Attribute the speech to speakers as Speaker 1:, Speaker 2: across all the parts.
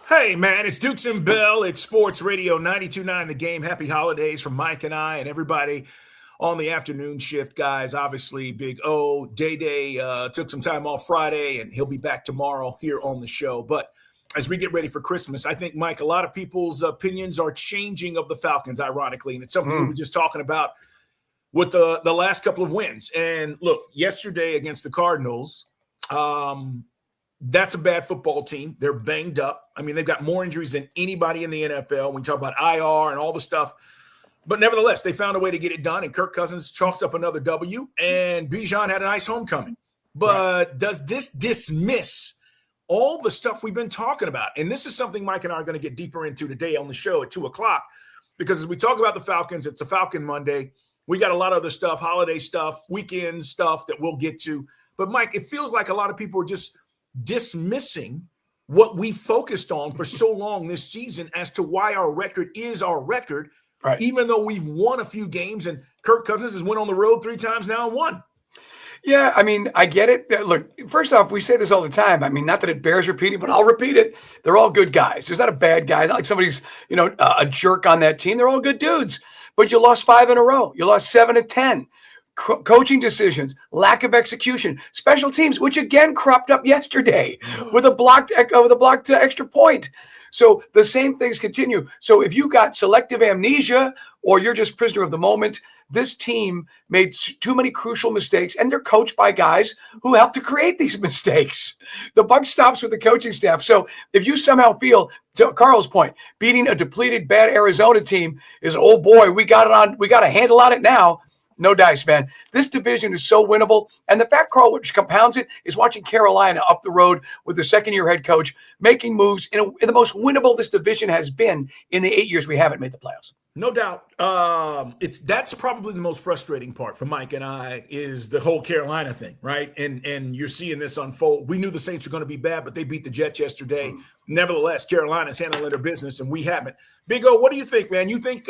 Speaker 1: Hey, man, it's Dukes and Bell. It's Sports Radio 92.9 The Game. Happy holidays from Mike and I and everybody on the afternoon shift, guys. Obviously, Big O, Day took some time off Friday, and he'll be back tomorrow here on the show. But as we get ready for Christmas, I think, Mike, a lot of people's opinions are changing of the Falcons, ironically, and it's something we were just talking about with the last couple of wins. And look, yesterday against the Cardinals, that's a bad football team. They're banged up. I mean, they've got more injuries than anybody in the NFL when you talk about IR and all the stuff. But nevertheless, they found a way to get it done, and Kirk Cousins chalks up another W, and Bijan had a nice homecoming. But does this dismiss all the stuff we've been talking about? And this is something Mike and I are going to get deeper into today on the show at 2 o'clock, because as we talk about the Falcons, it's a Falcon Monday. We got a lot of other stuff, holiday stuff, weekend stuff that we'll get to. But, Mike, it feels like a lot of people are just dismissing what we focused on for so long this season as to why our record is our record, right? Even though we've won a few games, and Kirk Cousins has went on the road 3 times now and won.
Speaker 2: Yeah, I mean, I get it. Look, first off, we say this all the time. I mean, not that it bears repeating, but I'll repeat it. They're all good guys. There's not a bad guy. Not like somebody's, a jerk on that team. They're all good dudes. But you lost 5 in a row. You lost 7 of 10. Coaching decisions, lack of execution, special teams, which again cropped up yesterday with a blocked extra point. So the same things continue. So if you got selective amnesia or you're just prisoner of the moment, this team made too many crucial mistakes, and they're coached by guys who helped to create these mistakes. The buck stops with the coaching staff. So if you somehow feel, to Carl's point, beating a depleted, bad Arizona team is, oh boy, we got a handle on it now. No dice, man. This division is so winnable. And the fact, Carl, which compounds it, is watching Carolina up the road with the second-year head coach making moves in the most winnable this division has been in the 8 years we haven't made the playoffs.
Speaker 1: No doubt. That's probably the most frustrating part for Mike and I is the whole Carolina thing, right? And you're seeing this unfold. We knew the Saints were going to be bad, but they beat the Jets yesterday. Nevertheless, Carolina's handling their business, and we haven't. Big O, what do you think, man? You think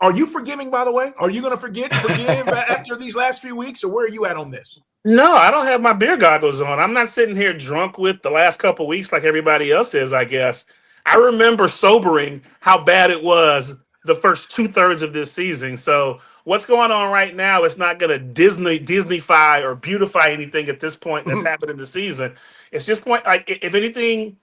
Speaker 1: are you forgiving, by the way? Are you going to forgive after these last few weeks, or where are you at on this?
Speaker 3: No, I don't have my beer goggles on. I'm not sitting here drunk with the last couple of weeks like everybody else is, I guess. I remember sobering how bad it was the first 2/3 of this season. So what's going on right now is not going to Disneyfy or beautify anything at this point that's happened in the season. It's just if anything,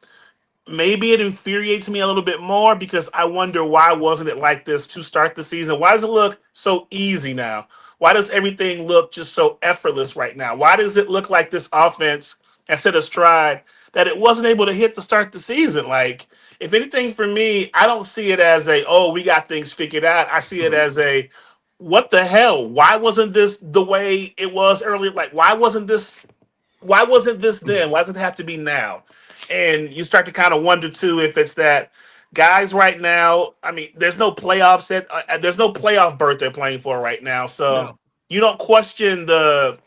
Speaker 3: maybe it infuriates me a little bit more because I wonder why wasn't it like this to start the season? Why does it look so easy now? Why does everything look just so effortless right now? Why does it look like this offense has hit a stride that it wasn't able to hit to start the season? Like, if anything for me, I don't see it as we got things figured out. I see it as what the hell? Why wasn't this the way it was earlier? Like, why wasn't this then? Why does it have to be now? And you start to kind of wonder, too, if it's that guys right now, I mean, there's no playoff set. There's no playoff berth they're playing for right now. So you don't question the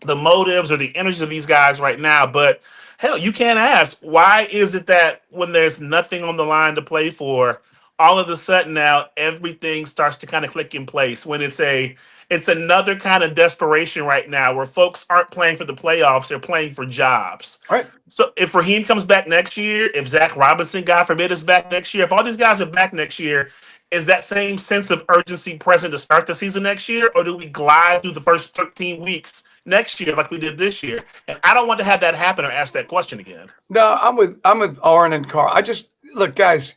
Speaker 3: motives or the energies of these guys right now. But, hell, you can't ask, why is it that when there's nothing on the line to play for, all of a sudden now everything starts to kind of click in place when it's another kind of desperation right now where folks aren't playing for the playoffs, they're playing for jobs.
Speaker 2: Right.
Speaker 3: So if Raheem comes back next year, if Zach Robinson, God forbid, is back next year, if all these guys are back next year, is that same sense of urgency present to start the season next year, or do we glide through the first 13 weeks next year like we did this year? And I don't want to have that happen or ask that question again.
Speaker 2: No, I'm with Aaron and Carl. Look, guys,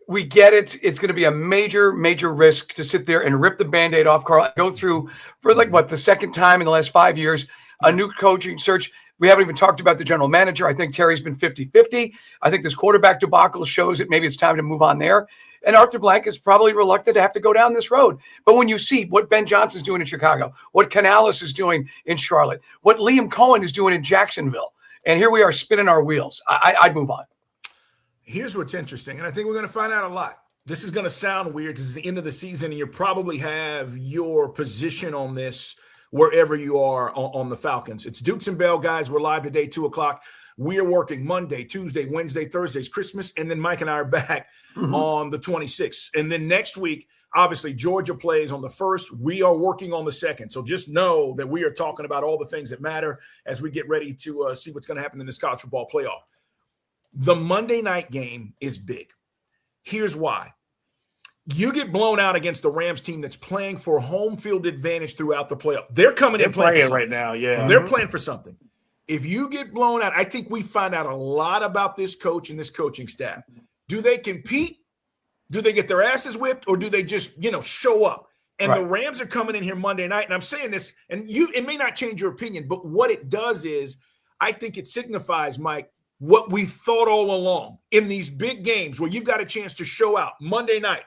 Speaker 2: we get it. It's going to be a major, major risk to sit there and rip the Band-Aid off, Carl. Go through for the second time in the last 5 years, a new coaching search. We haven't even talked about the general manager. I think Terry's been 50-50. I think this quarterback debacle shows that maybe it's time to move on there. And Arthur Blank is probably reluctant to have to go down this road. But when you see what Ben Johnson's doing in Chicago, what Canales is doing in Charlotte, what Liam Cohen is doing in Jacksonville, and here we are spinning our wheels, I'd move on.
Speaker 1: Here's what's interesting, and I think we're going to find out a lot. This is going to sound weird because it's the end of the season, and you probably have your position on this wherever you are on the Falcons. It's Dukes and Bell, guys. We're live today, 2 o'clock. We are working Monday, Tuesday, Wednesday, Thursday's Christmas, and then Mike and I are back on the 26th. And then next week, obviously, Georgia plays on the 1st. We are working on the 2nd. So just know that we are talking about all the things that matter as we get ready to see what's going to happen in this college football playoff. The Monday night game is big. Here's why. You get blown out against the Rams team that's playing for home field advantage throughout the playoff. They're coming in playing
Speaker 3: right now, yeah.
Speaker 1: They're playing for something. If you get blown out, I think we find out a lot about this coach and this coaching staff. Do they compete? Do they get their asses whipped? Or do they just, show up? And the Rams are coming in here Monday night, and I'm saying this, and it may not change your opinion, but what it does is I think it signifies, Mike, what we've thought all along in these big games where you've got a chance to show out Monday night.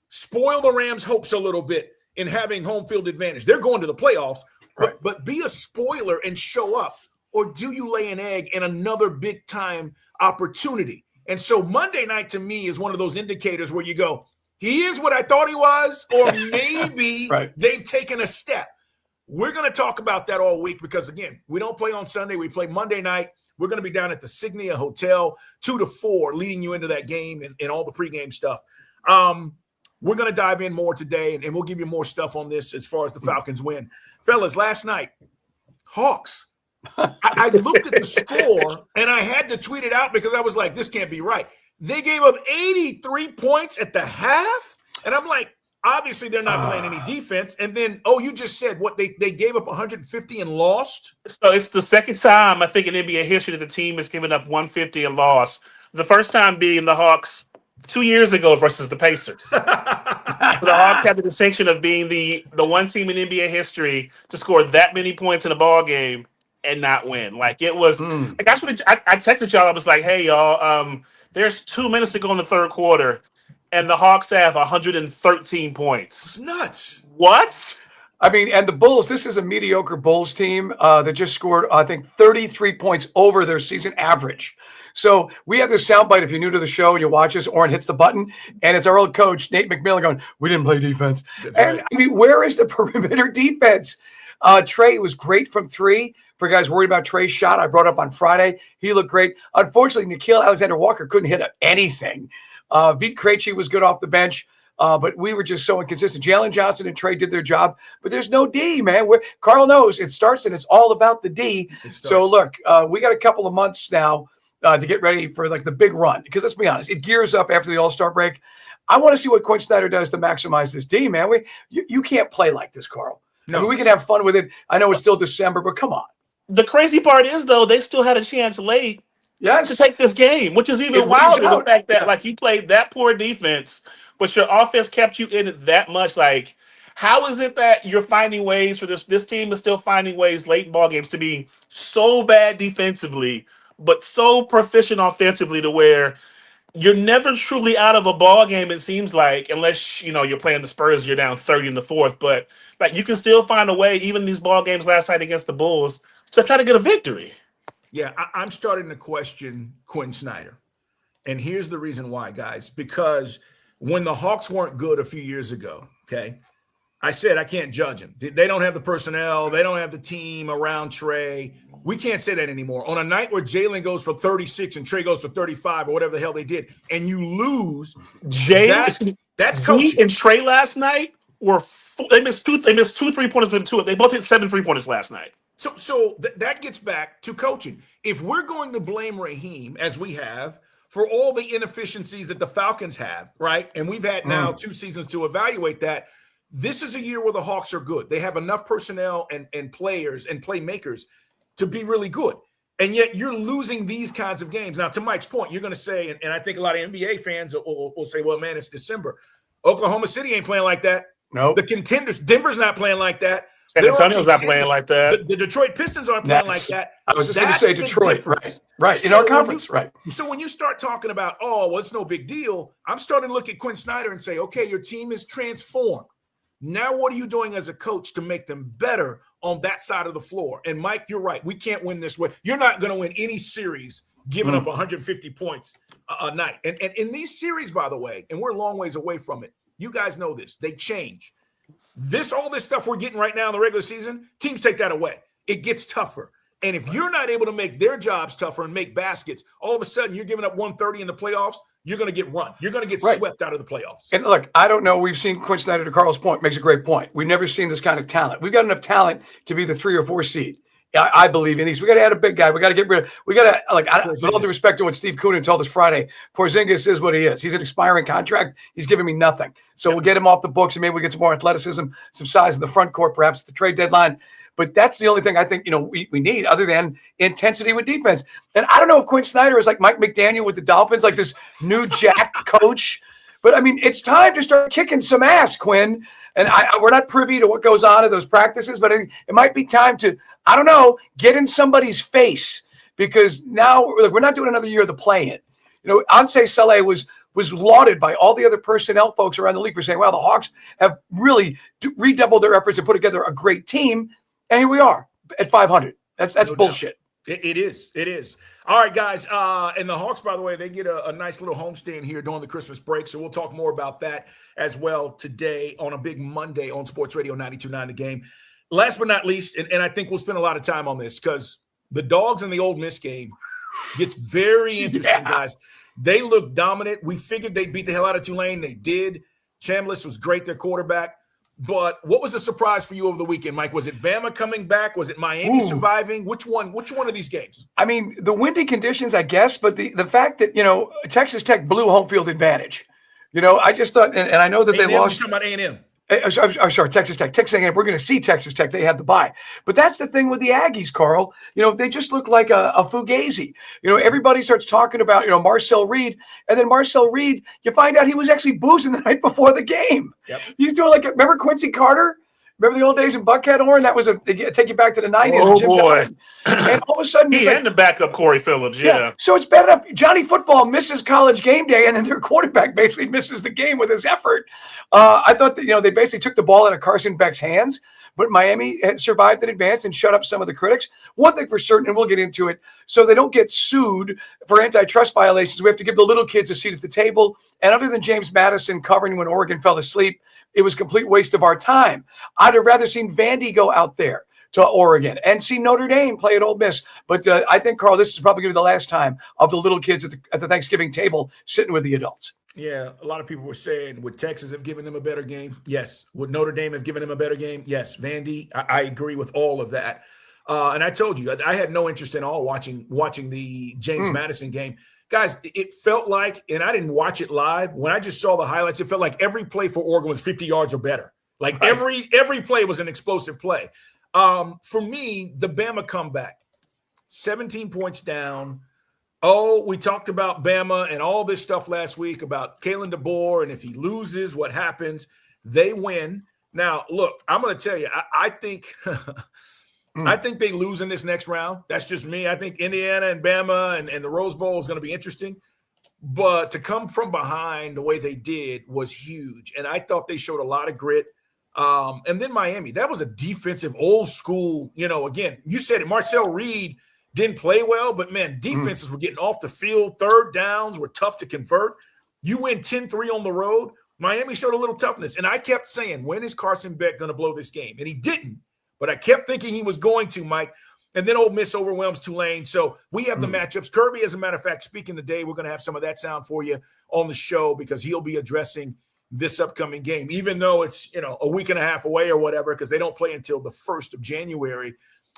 Speaker 1: Spoil the Rams' hopes a little bit in having home field advantage. They're going to the playoffs, but be a spoiler and show up. Or do you lay an egg in another big-time opportunity? And so Monday night to me is one of those indicators where you go, he is what I thought he was, or maybe they've taken a step. We're going to talk about that all week because, again, we don't play on Sunday. We play Monday night. We're going to be down at the Signia Hotel, 2 to 4, leading you into that game and all the pregame stuff. We're going to dive in more today, and we'll give you more stuff on this as far as the Falcons win. Fellas, last night, Hawks. I looked at the score, and I had to tweet it out because I was like, this can't be right. They gave up 83 points at the half, and I'm like, obviously they're not playing any defense. And then, you just said what they gave up 150 and lost?
Speaker 3: So it's the second time, I think, in NBA history that the team has given up 150 and lost. The first time being the Hawks 2 years ago versus the Pacers. So the Hawks have the distinction of being the one team in NBA history to score that many points in a ball game and not win. Like it was like I texted y'all. I was like, hey y'all, there's 2 minutes to go in the third quarter, and the Hawks have 113 points.
Speaker 1: It's nuts.
Speaker 3: What?
Speaker 2: I mean, and the Bulls, this is a mediocre Bulls team that just scored, I think, 33 points over their season average. So we have this soundbite if you're new to the show and you watch us, Oren hits the button, and it's our old coach, Nate McMillan, going, we didn't play defense. I mean, where is the perimeter defense? Trey was great from three. For guys worried about Trey's shot, I brought up on Friday. He looked great. Unfortunately, Nickeil Alexander-Walker couldn't hit anything. Vit Krejci was good off the bench. But we were just so inconsistent. Jalen Johnson and Trey did their job, but there's no D, man. Carl knows it starts and it's all about the D. So look, we got a couple of months now to get ready for like the big run. Because let's be honest, it gears up after the All-Star break. I want to see what Quinn Snyder does to maximize this D, man. You can't play like this, Carl. No. I mean, we can have fun with it. I know it's still December, but come on.
Speaker 3: The crazy part is, though, they still had a chance late to take this game, which is even wilder. The fact that like you played that poor defense, but your offense kept you in it that much. Like, how is it that you're finding ways for this team is still finding ways late in ball games to be so bad defensively, but so proficient offensively to where you're never truly out of a ball game, it seems like, unless you're playing the Spurs, you're down 30 in the fourth. But like you can still find a way, even in these ball games last night against the Bulls, to try to get a victory.
Speaker 1: Yeah, I'm starting to question Quinn Snyder. And here's the reason why, guys. Because when the Hawks weren't good a few years ago, okay, I said I can't judge them. They don't have the personnel. They don't have the team around Trey. We can't say that anymore. On a night where Jalen goes for 36 and Trey goes for 35 or whatever the hell they did, and you lose, that's coaching.
Speaker 3: And Trey last night they missed two 3-pointers with two. They both hit 7 3-pointers last night.
Speaker 1: So that gets back to coaching. If we're going to blame Raheem, as we have, for all the inefficiencies that the Falcons have, right? And we've had now 2 seasons to evaluate that. This is a year where the Hawks are good. They have enough personnel and players and playmakers to be really good. And yet you're losing these kinds of games. Now, to Mike's point, you're going to say, and I think a lot of NBA fans will say, well, man, it's December. Oklahoma City ain't playing like that.
Speaker 2: No.
Speaker 1: The contenders, Denver's not playing like that.
Speaker 3: San Antonio's not playing like that.
Speaker 1: The Detroit Pistons aren't playing like that.
Speaker 2: I was just going to say Detroit, right. So in our conference, right.
Speaker 1: So when you start talking about, it's no big deal, I'm starting to look at Quinn Snyder and say, okay, your team is transformed. Now what are you doing as a coach to make them better on that side of the floor? And Mike, you're right. We can't win this way. You're not going to win any series giving up 150 points a night. And in these series, by the way, and we're a long ways away from it, you guys know this, they change. All this stuff we're getting right now in the regular season, teams take that away. It gets tougher. And if you're not able to make their jobs tougher and make baskets, all of a sudden you're giving up 130 in the playoffs, you're going to get run. You're going to get swept out of the playoffs.
Speaker 2: And look, I don't know. We've seen Quinn Snyder, to Carl's point, makes a great point. We've never seen this kind of talent. We've got enough talent to be the 3 or 4 seed I believe in these. We got to add a big guy. We got to get rid of. We got to with all due respect to what Steve Coonan told us Friday. Porzingis is what he is. He's an expiring contract. He's giving me nothing. So we'll get him off the books, and maybe we get some more athleticism, some size in the front court, perhaps at the trade deadline. But that's the only thing I think we need, other than intensity with defense. And I don't know if Quinn Snyder is like Mike McDaniel with the Dolphins, like this new jack coach. But I mean, it's time to start kicking some ass, Quinn. And we're not privy to what goes on at those practices, but it might be time to, I don't know, get in somebody's face, because now we're not doing another year of the play-in. Anseh Saleh was lauded by all the other personnel folks around the league for saying, well, the Hawks have really redoubled their efforts to put together a great team. And here we are at 500. That's no bullshit.
Speaker 1: It is. All right, guys. And the Hawks, by the way, they get a nice little homestand here during the Christmas break. So we'll talk more about that as well today on a big Monday on Sports Radio 92.9 The Game. Last but not least, and I think we'll spend a lot of time on this because the Dogs in the Ole Miss game gets very interesting, guys. They look dominant. We figured they'd beat the hell out of Tulane. They did. Chambliss was great, their quarterback. But what was the surprise for you over the weekend, Mike? Was it Bama coming back? Was it Miami surviving? Which one of these games?
Speaker 2: I mean, the windy conditions, I guess, but the fact that, Texas Tech blew home field advantage. I just thought, and I know that they lost.
Speaker 1: You're talking about A&M.
Speaker 2: I'm sorry, Texas Tech. Texas A&M. We're going to see Texas Tech. They had the bye. But that's the thing with the Aggies, Carl. They just look like a fugazi. Everybody starts talking about, Marcel Reed. And then Marcel Reed, you find out he was actually boozing the night before the game. Yep. He's doing remember Quincy Carter? Remember the old days in Buckhead, Oren? That was they take you back to the 90s.
Speaker 3: Oh, boy.
Speaker 2: And all of a sudden,
Speaker 3: he had to back up Corey Phillips, yeah.
Speaker 2: So it's bad enough. Johnny Football misses college game day, and then their quarterback basically misses the game with his effort. I thought that, they basically took the ball out of Carson Beck's hands, but Miami survived and advanced and shut up some of the critics. One thing for certain, and we'll get into it, so they don't get sued for antitrust violations, we have to give the little kids a seat at the table. And other than James Madison covering when Oregon fell asleep, it was a complete waste of our time. I'd have rather seen Vandy go out there to Oregon and see Notre Dame play at Ole Miss. But I think, Carl, this is probably going to be the last time of the little kids at the Thanksgiving table sitting with the adults.
Speaker 1: Yeah, a lot of people were saying, would Texas have given them a better game? Yes. Would Notre Dame have given them a better game? Yes. Vandy, I agree with all of that. And I told you, I had no interest in all watching the James Madison game. Guys, it felt like, and I didn't watch it live, when I just saw the highlights, it felt like every play for Oregon was 50 yards or better. Like every play was an explosive play. For me, the Bama comeback, 17 points down. Oh, we talked about Bama and all this stuff last week about Kalen DeBoer, and if he loses, what happens? They win. Now, look, I'm going to tell you, I think I think they lose in this next round. That's just me. I think Indiana and Bama and the Rose Bowl is going to be interesting. But to come from behind the way they did was huge. And I thought they showed a lot of grit. And then Miami, that was a defensive, old school, again, you said it, Marcel Reed didn't play well, but man, defenses were getting off the field. Third downs were tough to convert. You win 10-3 on the road. Miami showed a little toughness. And I kept saying, when is Carson Beck going to blow this game? And he didn't. But I kept thinking he was going to, Mike. And then Ole Miss overwhelms Tulane. So we have the matchups. Kirby, as a matter of fact, speaking today, we're going to have some of that sound for you on the show because he'll be addressing this upcoming game, even though it's, a week and a half away or whatever, because they don't play until the 1st of January.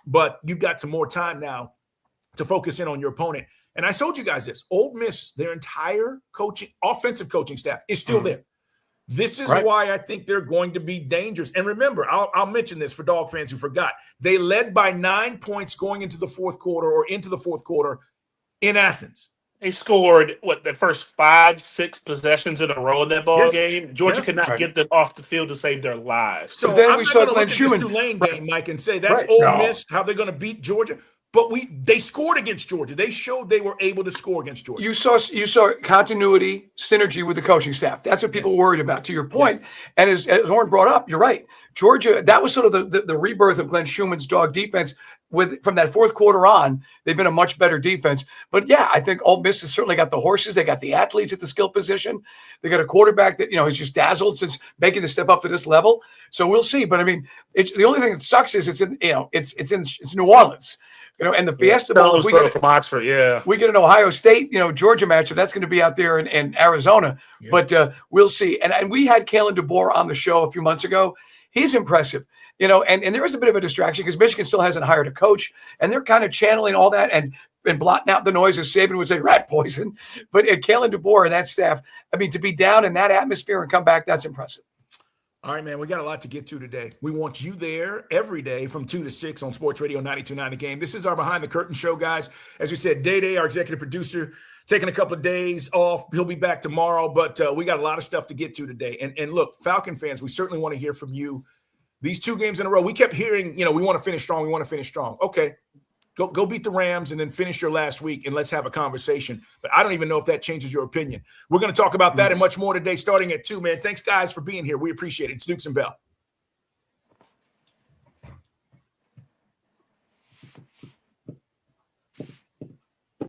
Speaker 1: But you've got some more time now to focus in on your opponent. And I told you guys this, Ole Miss, their entire offensive coaching staff is still there. This is why I think they're going to be dangerous. And remember, I'll mention this for Dog fans who forgot. They led by 9 points going into the fourth quarter in Athens.
Speaker 3: They scored, the first 5-6 possessions in a row in that ball game. Georgia could not get them off the field to save their lives.
Speaker 1: So then I'm not going to look at this Tulane game, Mike, and say that's Ole Miss, how they're going to beat Georgia. But they scored against Georgia. They showed they were able to score against Georgia.
Speaker 2: You saw continuity, synergy with the coaching staff. That's what people worried about, to your point. And as Oren brought up, you're right. Georgia, that was sort of the rebirth of Glenn Schumann's dog defense. From that fourth quarter on, they've been a much better defense. But yeah, I think Ole Miss has certainly got the horses. They got the athletes at the skill position. They got a quarterback that has just dazzled since making the step up to this level. So we'll see. But I mean, the only thing that sucks is it's New Orleans. And the Fiesta Bowl,
Speaker 3: from Oxford,
Speaker 2: we get an Ohio State, Georgia matchup. That's going to be out there in Arizona. Yeah. But we'll see. And we had Kalen DeBoer on the show a few months ago. He's impressive. And there is a bit of a distraction because Michigan still hasn't hired a coach, and they're kind of channeling all that and blotting out the noise, as Saban would say, rat poison. But Kalen DeBoer and that staff, I mean, to be down in that atmosphere and come back, that's impressive.
Speaker 1: All right, man, we got a lot to get to today. We want you there every day from 2 to 6 on Sports Radio 92.9 The Game. This is our Behind the Curtain show, guys. As we said, Day, our executive producer, taking a couple of days off. He'll be back tomorrow, but we got a lot of stuff to get to today. And look, Falcon fans, we certainly want to hear from you. These 2 games in a row, we kept hearing, we want to finish strong. We want to finish strong. Okay, go beat the Rams and then finish your last week, and let's have a conversation. But I don't even know if that changes your opinion. We're going to talk about that and much more today, starting at 2, man. Thanks, guys, for being here. We appreciate it. It's Dukes and Bell.